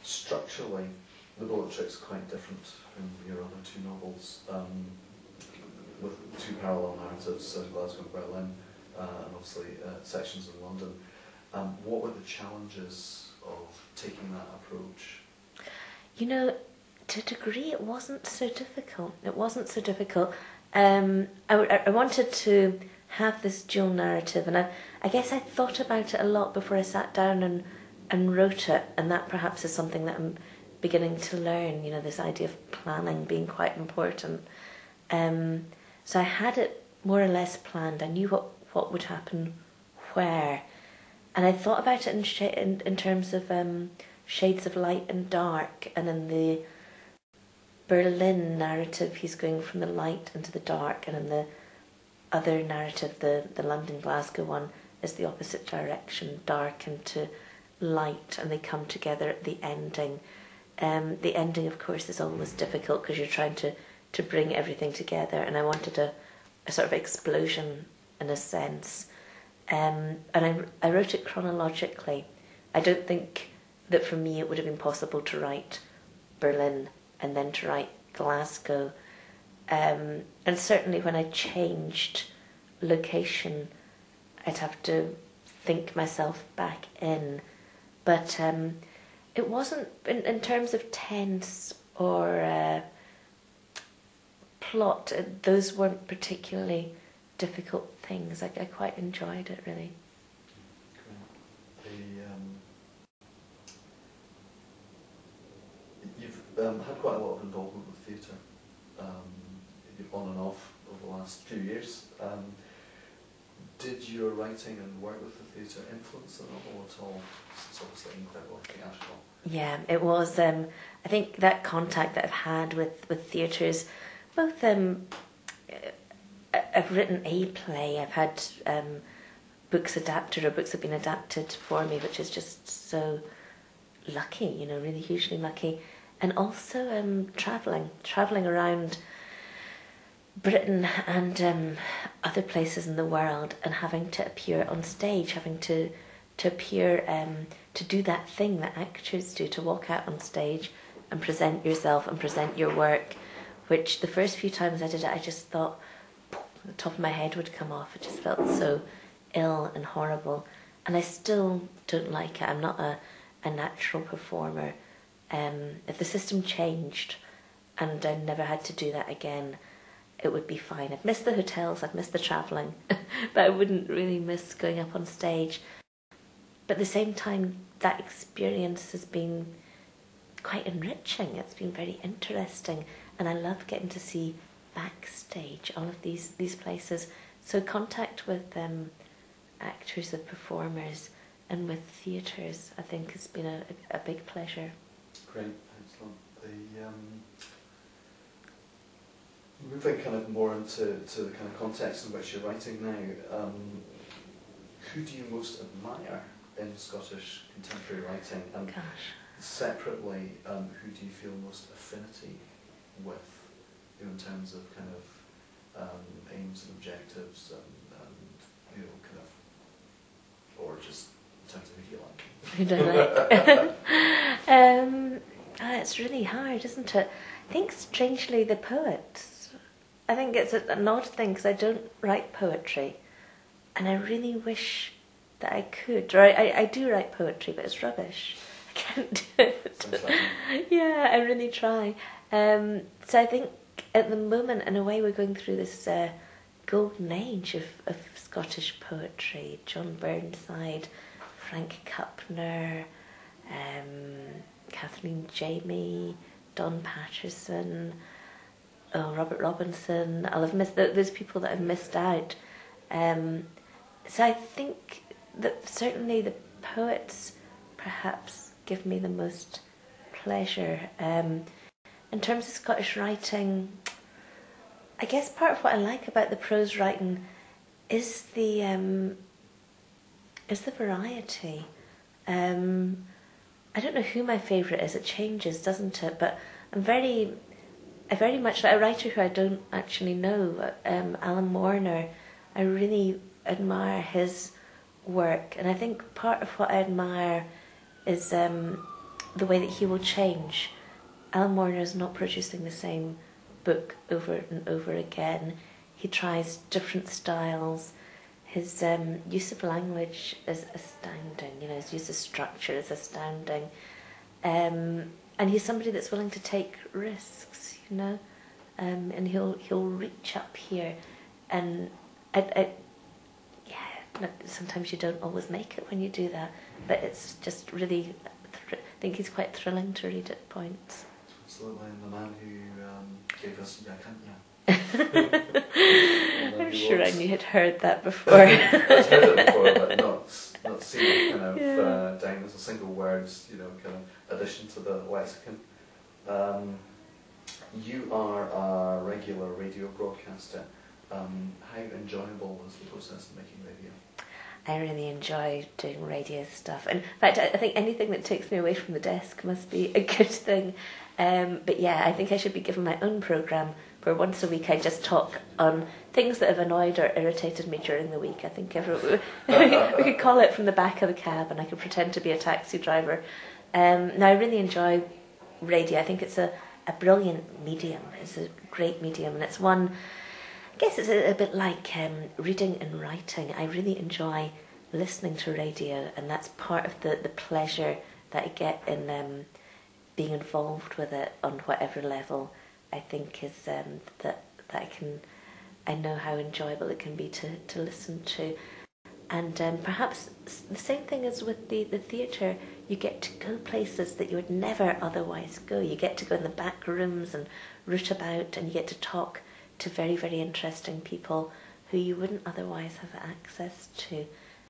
structurally, The Bullet Trick's quite different from your other two novels, with two parallel narratives, Glasgow and Berlin, and obviously sections in London. What were the challenges of taking that approach? You know, to a degree it wasn't so difficult. It wasn't so difficult. I wanted to have this dual narrative, and I guess I thought about it a lot before I sat down and wrote it, and that perhaps is something that I'm beginning to learn, you know, this idea of planning being quite important. So I had it more or less planned. I knew what would happen where, and I thought about it in terms of shades of light and dark, and in the Berlin narrative he's going from the light into the dark, and in the other narrative, the London Glasgow one, is the opposite direction, dark into light, and they come together at the ending. The ending, of course, is always difficult because you're trying to bring everything together, and I wanted a sort of explosion in a sense. And I wrote it chronologically. I don't think that for me it would have been possible to write Berlin and then to write Glasgow. And certainly when I changed location, I'd have to think myself back in. But it wasn't, in terms of tense or plot, those weren't particularly difficult things. I quite enjoyed it, really. You've had quite a lot of involvement with theatre, on and off over the last few years. Did your writing and work with the theatre influence the novel at all? It's obviously incredible theatrical. Yeah, it was. I think that contact that I've had with theatres, both I've written a play, I've had books adapted, or books have been adapted for me, which is just so lucky, you know, really hugely lucky. And also travelling around Britain and other places in the world, and having to appear on stage, having to appear, to do that thing that actors do, to walk out on stage and present yourself and present your work, which the first few times I did it, I just thought the top of my head would come off. It just felt so ill and horrible, and I still don't like it. I'm not a natural performer. If the system changed and I never had to do that again, it would be fine. I've missed the hotels, I've missed the travelling, but I wouldn't really miss going up on stage. But at the same time, that experience has been quite enriching. It's been very interesting, and I love getting to see backstage, all of these places. So contact with actors and performers and with theatres, I think, has been a big pleasure. Great, excellent. Moving kind of more into the kind of context in which you're writing now, who do you most admire in Scottish contemporary writing? And separately, who do you feel most affinity with, you know, in terms of kind of aims and objectives, and you know, kind of, or just in terms of who you like? Who do I like? It's really hard, isn't it? I think strangely the poets. I think it's an odd thing because I don't write poetry, and I really wish that I could. Or I do write poetry, but it's rubbish. I can't do it. Yeah, I really try. So I think at the moment, in a way, we're going through this golden age of Scottish poetry. John Burnside, Frank Cupner, Kathleen Jamie, Don Patterson, Robert Robinson. I'll have missed those people that I've missed out. So I think that certainly the poets perhaps give me the most pleasure. In terms of Scottish writing, I guess part of what I like about the prose writing is the variety. I don't know who my favourite is. It changes, doesn't it? But I very much like a writer who I don't actually know, Alan Warner. I really admire his work, and I think part of what I admire is the way that he will change. Alan Moore is not producing the same book over and over again. He tries different styles. His use of language is astounding. You know, his use of structure is astounding. And he's somebody that's willing to take risks, you know. And he'll reach up here, and sometimes you don't always make it when you do that, but it's just really, I think he's quite thrilling to read at points. Absolutely, and the man who gave us Yeah, I'm sure I knew had heard that before. I've heard it before, but not seen it kind of down as a single word, you know, kind of addition to the lexicon. You are a regular radio broadcaster. How enjoyable is the process of making radio? I really enjoy doing radio stuff. In fact, I think anything that takes me away from the desk must be a good thing. But yeah, I think I should be given my own programme where once a week I just talk on things that have annoyed or irritated me during the week. I think we could call it From the Back of the Cab, and I could pretend to be a taxi driver. Now, I really enjoy radio. I think it's a brilliant medium. It's a great medium, and it's one, I guess it's a bit like reading and writing. I really enjoy listening to radio, and that's part of the pleasure that I get in being involved with it on whatever level. I think is that I know how enjoyable it can be to listen to. And perhaps the same thing as with the theatre. You get to go places that you would never otherwise go. You get to go in the back rooms and root about, and you get to talk to very, very interesting people who you wouldn't otherwise have access to.